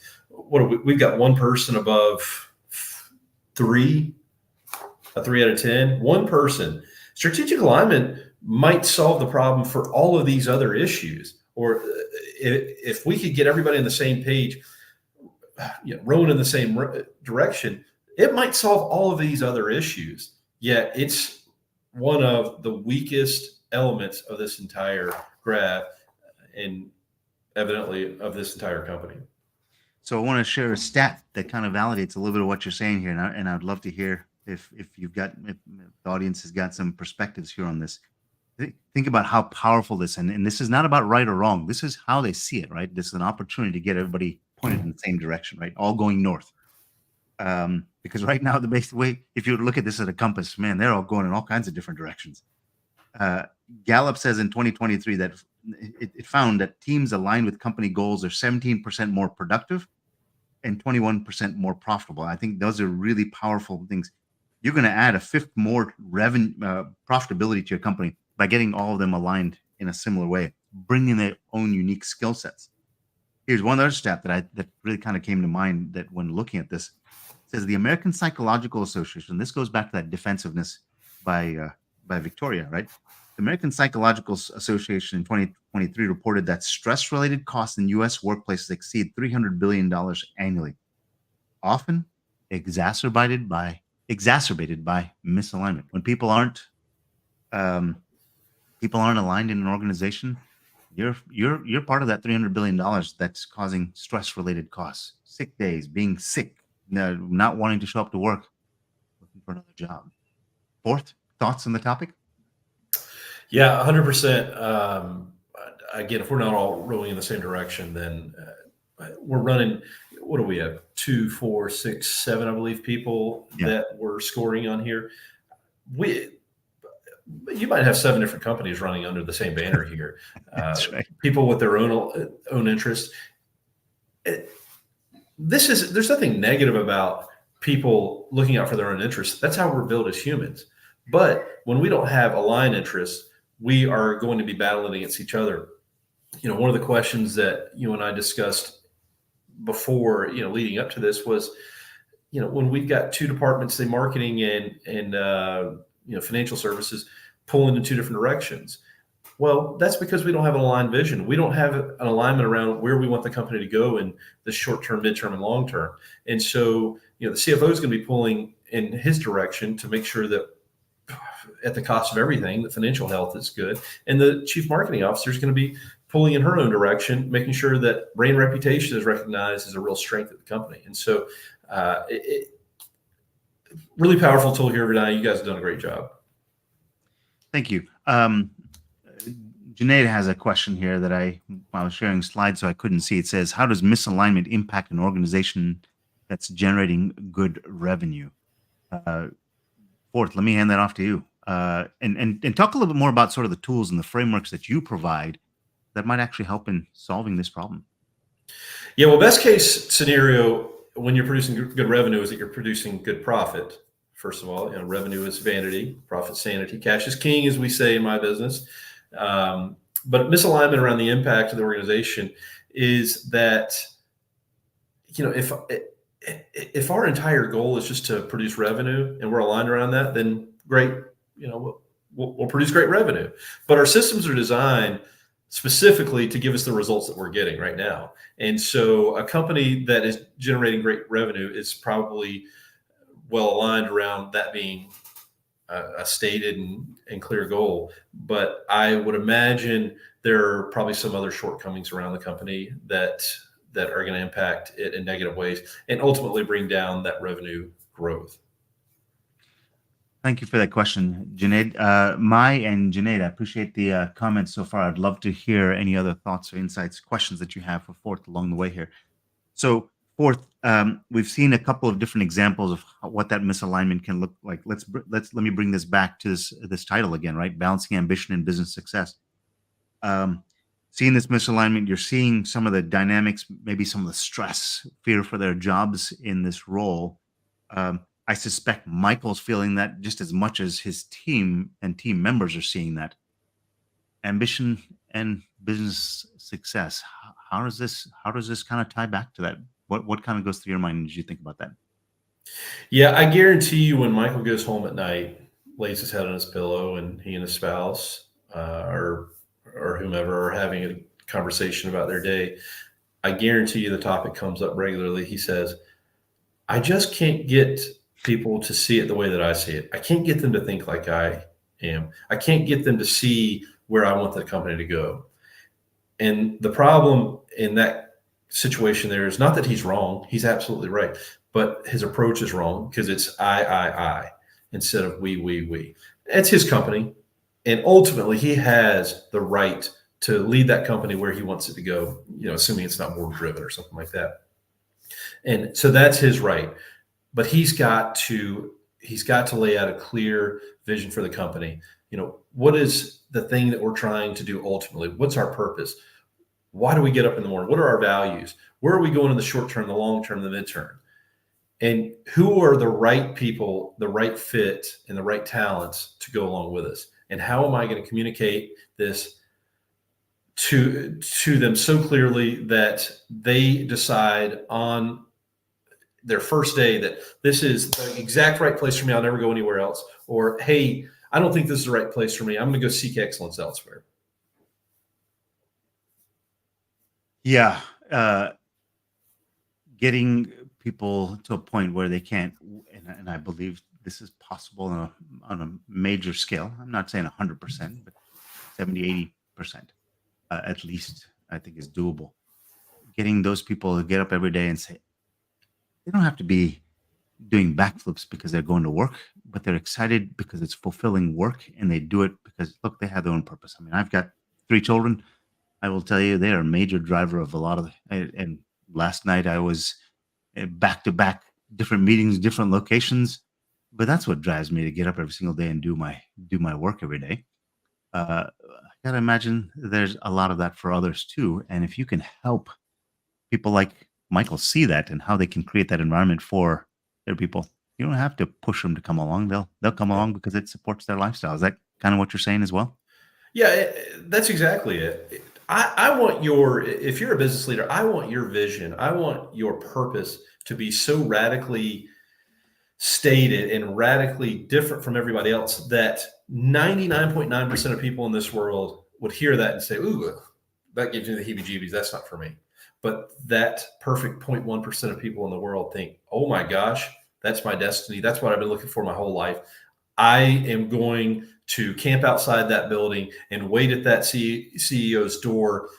We've got one person above three, a 3 out of 10. One person. Strategic alignment might solve the problem for all of these other issues. Or if we could get everybody on the same page, rowing in the same direction, it might solve all of these other issues. Yet it's one of the weakest elements of this entire graph, and evidently of this entire company. So I want to share a stat that kind of validates a little bit of what you're saying here, and I'd love to hear if if the audience has got some perspectives here on this. Think about how powerful this, and this is not about right or wrong. This is how they see it, right? This is an opportunity to get everybody pointed in the same direction, right? All going north. Because right now the basic way, if you look at this at a compass, man, they're all going in all kinds of different directions. Uh, Gallup says in 2023 that it found that teams aligned with company goals are 17% more productive and 21% more profitable. I think those are really powerful things. You're going to add a fifth more revenue profitability to your company by getting all of them aligned in a similar way, bringing their own unique skill sets. Here's one other stat that really kind of came to mind that when looking at this, it says the American Psychological Association. This goes back to that defensiveness by Victoria, right? The American Psychological Association in 2023 reported that stress-related costs in U.S. workplaces exceed $300 billion annually, often exacerbated by misalignment. When um, people aren't aligned in an organization, you're part of that $300 billion that's causing stress related costs, sick days, being sick, not wanting to show up to work, looking for another job. Fourth, thoughts on the topic? Yeah, 100%. Again, if we're not all rowing in the same direction, then we're running. What do we have? 2, 4, 6, 7, I believe, people Yeah. that we're scoring on here. You might have 7 different companies running under the same banner here. That's right. People with their own interests. There's nothing negative about people looking out for their own interests. That's how we're built as humans. But when we don't have aligned interests, we are going to be battling against each other. One of the questions that you and I discussed before, leading up to this was, when we've got two departments, say marketing and financial services, pulling in two different directions. Well, that's because we don't have an aligned vision. We don't have an alignment around where we want the company to go in the short term, midterm, and long term. And so, the CFO is going to be pulling in his direction to make sure that at the cost of everything, the financial health is good. And the chief marketing officer is going to be pulling in her own direction, making sure that brand reputation is recognized as a real strength of the company. And so, really powerful tool here tonight. You guys have done a great job. Thank you. Junaid has a question here that I was sharing slides, so I couldn't see. It says, how does misalignment impact an organization that's generating good revenue? Forth, let me hand that off to you. And talk a little bit more about sort of the tools and the frameworks that you provide that might actually help in solving this problem. Yeah, well, best case scenario when you're producing good revenue is that you're producing good profit. First of all, revenue is vanity, profit sanity, cash is king, as we say in my business. But misalignment around the impact of the organization is that, if our entire goal is just to produce revenue and we're aligned around that, then great, we'll produce great revenue. But our systems are designed specifically to give us the results that we're getting right now. And so a company that is generating great revenue is probably well aligned around that being a stated and clear goal. But I would imagine there are probably some other shortcomings around the company that are going to impact it in negative ways and ultimately bring down that revenue growth. Thank you for that question, Junaid. And Junaid, I appreciate the comments so far. I'd love to hear any other thoughts or insights, questions that you have for Forth along the way here. So, Forth, we've seen a couple of different examples of what that misalignment can look like. Let me bring this back to this title again, right? Balancing ambition and business success. Seeing this misalignment, you're seeing some of the dynamics, maybe some of the stress, fear for their jobs in this role. I suspect Michael's feeling that just as much as his team and team members are seeing that. Ambition and business success. How does this kind of tie back to that? What kind of goes through your mind as you think about that? Yeah, I guarantee you when Michael goes home at night, lays his head on his pillow, and he and his spouse or whomever are having a conversation about their day, I guarantee you the topic comes up regularly. He says, I just can't get people to see it the way that I see it. I can't get them to think like I am. I can't get them to see where I want the company to go. And the problem in that situation there is not that he's wrong. He's absolutely right. But his approach is wrong because it's I instead of we. It's his company. And ultimately he has the right to lead that company where he wants it to go, assuming it's not board driven or something like that. And so that's his right. But he's got to lay out a clear vision for the company. what is the thing that we're trying to do ultimately? What's our purpose? Why do we get up in the morning? What are our values? Where are we going in the short term, the long term, the midterm? And who are the right people, the right fit, and the right talents to go along with us? And how am I going to communicate this to them so clearly that they decide on their first day that this is the exact right place for me, I'll never go anywhere else, or hey, I don't think this is the right place for me, I'm going to go seek excellence elsewhere. Yeah. Getting people to a point where they can't, and I believe this is possible on a major scale. I'm not saying 100%, but 70, 80% at least, I think is doable. Getting those people to get up every day and say, they don't have to be doing backflips because they're going to work, but they're excited because it's fulfilling work and they do it because, look, they have their own purpose. I mean, I've got 3 children. I will tell you, they are a major driver of a lot of, and last night I was back to back different meetings, different locations. But that's what drives me to get up every single day and do my work every day. I gotta imagine there's a lot of that for others too. And if you can help people like Michael see that and how they can create that environment for their people, you don't have to push them to come along. They'll come Yeah. along because it supports their lifestyle. Is that kind of what you're saying as well? Yeah, that's exactly it. I want if you're a business leader, I want your vision, I want your purpose to be so radically stated and radically different from everybody else that 99.9% of people in this world would hear that and say, ooh, that gives me the heebie jeebies. That's not for me. But that perfect 0.1% of people in the world think, oh my gosh, that's my destiny. That's what I've been looking for my whole life. I am going to camp outside that building and wait at that CEO's door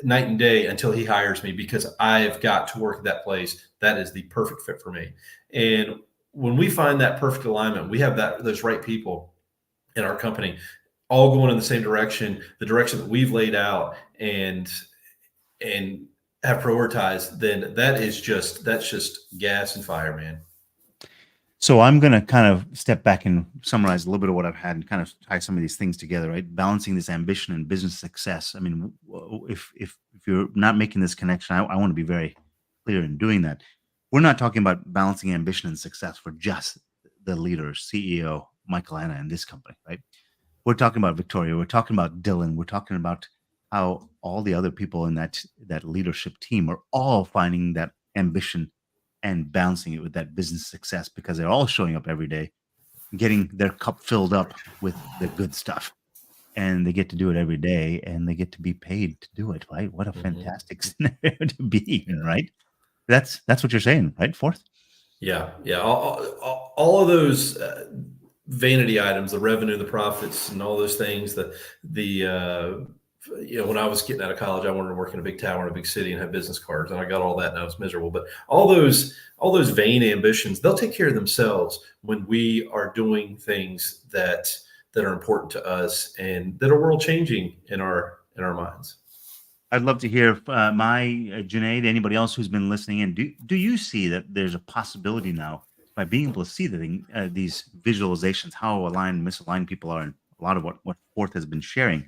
night and day until he hires me because I've got to work at that place. That is the perfect fit for me. And when we find that perfect alignment, we have those right people in our company all going in the same direction, the direction that we've laid out and have prioritized, then that's just gas and fire, man. So I'm going to kind of step back and summarize a little bit of what I've had and kind of tie some of these things together, right? Balancing this ambition and business success. I mean, if you're not making this connection, I want to be very clear in doing that. We're not talking about balancing ambition and success for just the leader, CEO, Michael Anna in this company, right? We're talking about Victoria. We're talking about Dylan. We're talking about how all the other people in that leadership team are all finding that ambition and balancing it with that business success because they're all showing up every day, getting their cup filled up with the good stuff. And they get to do it every day and they get to be paid to do it, right? What a Mhm. fantastic scenario to be in, Yeah. right? That's what you're saying, right? Forth? Yeah, yeah. All of those vanity items, the revenue, the profits, and all those things. When I was getting out of college, I wanted to work in a big tower in a big city and have business cards, and I got all that, and I was miserable. But all those vain ambitions, they'll take care of themselves when we are doing things that are important to us and that are world changing in our minds. I'd love to hear Junaid, anybody else who's been listening in. Do you see that there's a possibility now by being able to see these visualizations, how aligned, misaligned people are, and a lot of what Forth has been sharing?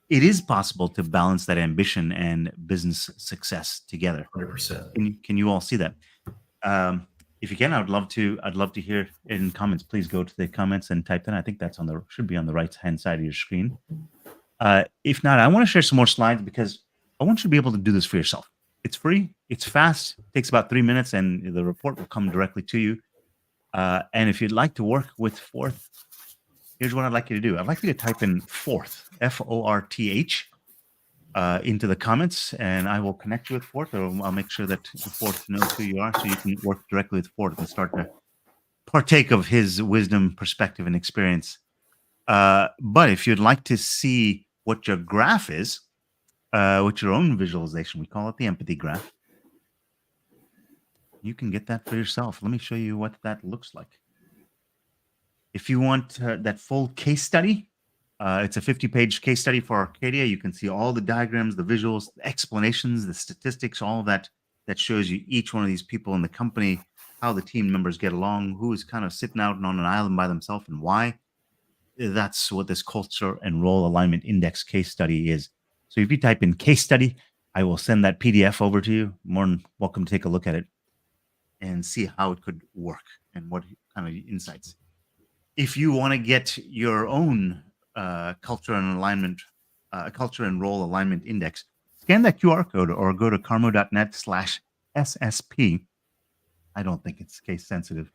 It is possible to balance that ambition and business success together. 100%. Can you all see that? Um, if you can, I'd love to hear it in comments. Please go to the comments and type that. I think that's should be on the right hand side of your screen. If not, I want to share some more slides because I want you to be able to do this for yourself. It's free, it's fast, takes about 3 minutes, and the report will come directly to you. And if you'd like to work with Forth, here's what I'd like you to do. I'd like you to type in Forth, Forth, into the comments, and I will connect you with Forth, or I'll make sure that Forth knows who you are so you can work directly with Forth and start to partake of his wisdom, perspective, and experience. But if you'd like to see what your graph is, with your own visualization, we call it the empathy graph. You can get that for yourself. Let me show you what that looks like. If you want that full case study, it's a 50-page case study for Arcadia. You can see all the diagrams, the visuals, the explanations, the statistics, all of that shows you each one of these people in the company, how the team members get along, who is kind of sitting out on an island by themselves and why. That's what this culture and role alignment index case study is. So if you type in case study, I will send that PDF over to you. More than welcome to take a look at it and see how it could work and what kind of insights. If you want to get your own culture and alignment, culture and role alignment index, scan that QR code or go to carmo.net/SSP. I don't think it's case sensitive,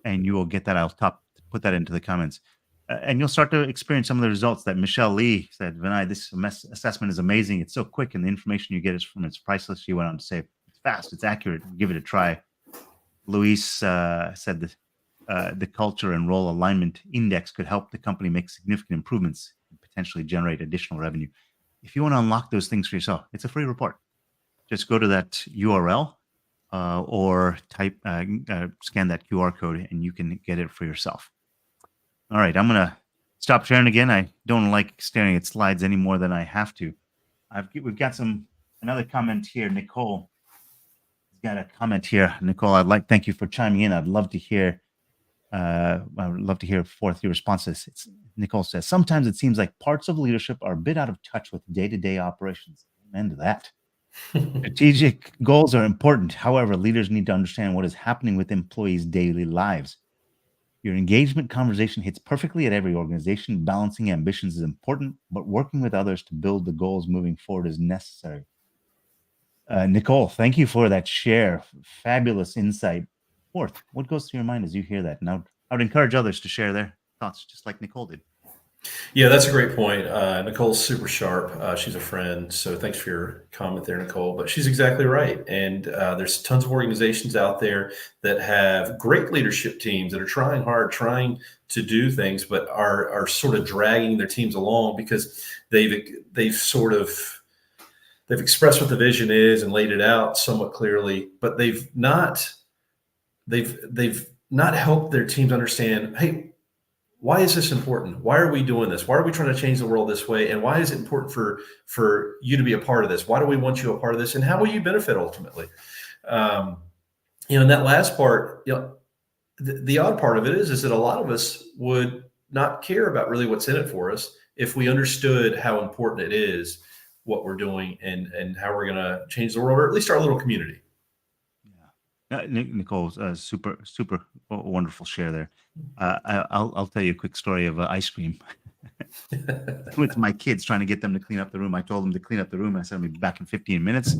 and you will get that. I'll put that into the comments. And you'll start to experience some of the results that Michelle Lee said. Vinay, this assessment is amazing. It's so quick, and the information you get is from it's priceless. She went on to say it's fast, it's accurate. Give it a try. Luis said that the culture and role alignment index could help the company make significant improvements and potentially generate additional revenue. If you want to unlock those things for yourself, it's a free report. Just go to that URL or scan that QR code, and you can get it for yourself. All right, I'm gonna stop sharing again. I don't like staring at slides any more than I have to. We've got another comment here. Nicole has got a comment here. Nicole, thank you for chiming in. I would love to hear Forth your response to this. Nicole says, sometimes it seems like parts of leadership are a bit out of touch with day-to-day operations. Amen to that. Strategic goals are important. However, leaders need to understand what is happening with employees' daily lives. Your engagement conversation hits perfectly at every organization. Balancing ambitions is important, but working with others to build the goals moving forward is necessary. Nicole, thank you for that share. Fabulous insight. Forth, what goes through your mind as you hear that? And I would encourage others to share their thoughts just like Nicole did. Yeah, that's a great point. Nicole's super sharp. She's a friend. So thanks for your comment there, Nicole. But she's exactly right. And there's tons of organizations out there that have great leadership teams that are trying hard, trying to do things, but are sort of dragging their teams along because they've expressed what the vision is and laid it out somewhat clearly, but they've not helped their teams understand, hey, why is this important? Why are we doing this? Why are we trying to change the world this way? And why is it important for you to be a part of this? Why do we want you a part of this? And how will you benefit ultimately? And that last part, the odd part of it is that a lot of us would not care about really what's in it for us if we understood how important it is, what we're doing and how we're going to change the world, or at least our little community. Nicole's super wonderful share there. I'll tell you a quick story of ice cream. With my kids, trying to get them to clean up the room. I told them to clean up the room. I said I'll be back in 15 minutes.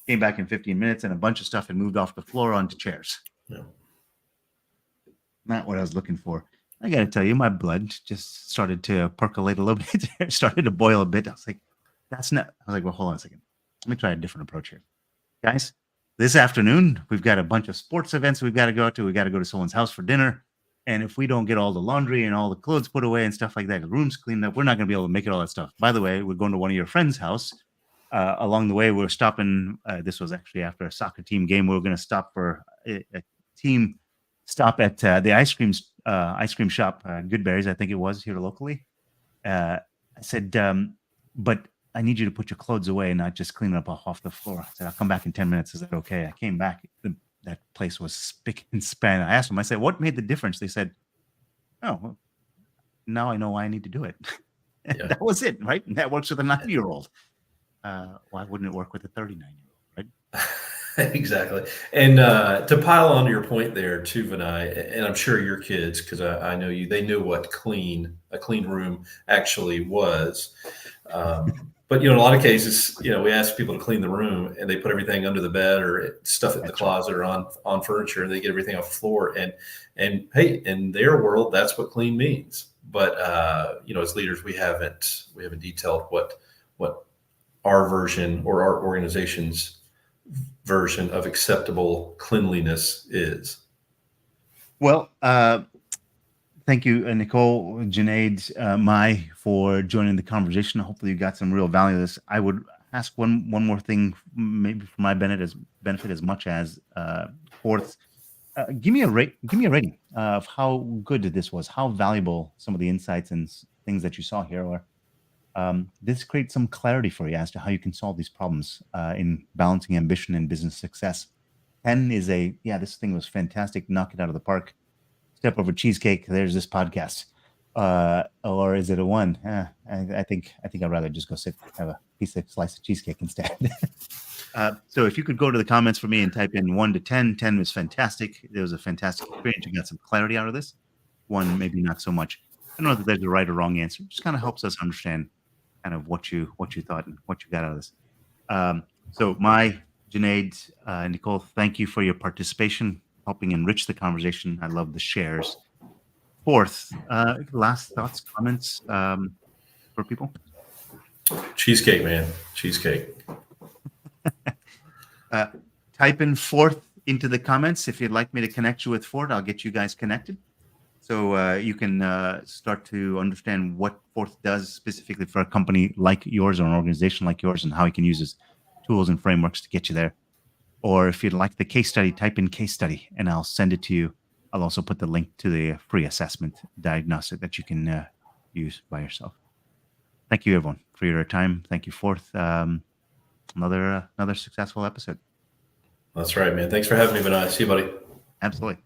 Came back in 15 minutes, and a bunch of stuff had moved off the floor onto chairs. Yeah. Not what I was looking for. I got to tell you, my blood just started to percolate a little bit. Started to boil a bit. I was like, well, hold on a second. Let me try a different approach here. Guys, this afternoon, we've got a bunch of sports events we've got to go to. We got to go to someone's house for dinner. And if we don't get all the laundry and all the clothes put away and stuff like that, the room's cleaned up, we're not going to be able to make it all that stuff. By the way, we're going to one of your friends' house. Along the way, we're stopping. This was actually after a soccer team game. We were going to stop for a team stop at the ice cream shop, Goodberries, I think it was, here locally. I said, but I need you to put your clothes away and not just clean it up off the floor. I said, I'll come back in 10 minutes. Is that okay? I came back. That place was spick and span. I asked them, I said, what made the difference? They said, oh, well, now I know why I need to do it. Yeah. That was it, right? And that works with a 90-year-old. Why wouldn't it work with a 39-year-old, right? Exactly. And to pile on to your point there too, Vinay, and I'm sure your kids, because I know you, they knew what a clean room actually was. But, in a lot of cases, we ask people to clean the room and they put everything under the bed or stuff it in the closet or on furniture, and they get everything off the floor. And hey, in their world, that's what clean means. But, as leaders, we haven't detailed what our version or our organization's version of acceptable cleanliness is. Well, thank you, Nicole, Junaid, Mai, for joining the conversation. Hopefully you got some real value to this. I would ask one more thing, maybe for my benefit as much as Forth's. Give me a rating of how good this was, how valuable some of the insights and things that you saw here are. This creates some clarity for you as to how you can solve these problems in balancing ambition and business success. 10 is this thing was fantastic. Knock it out of the park. Step over cheesecake. There's this podcast. or is it a 1? I think I'd rather just go sit have a slice of cheesecake instead. So if you could go to the comments for me and type in 1 to 10, 10 was fantastic. It was a fantastic experience. You got some clarity out of this. 1, maybe not so much. I don't know that there's a right or wrong answer. It just kind of helps us understand kind of what you thought and what you got out of this. So Junaid, Nicole, thank you for your participation, helping enrich the conversation. I love the shares. Forth, last thoughts, comments for people? Cheesecake, man. Cheesecake. Type in Forth into the comments if you'd like me to connect you with Forth. I'll get you guys connected. So you can start to understand what Forth does specifically for a company like yours or an organization like yours and how he can use his tools and frameworks to get you there. Or if you'd like the case study, type in case study and I'll send it to you. I'll also put the link to the free assessment diagnostic that you can use by yourself. Thank you, everyone, for your time. Thank you, Forth. Another successful episode. That's right, man. Thanks for having me, Vinay. See you, buddy. Absolutely.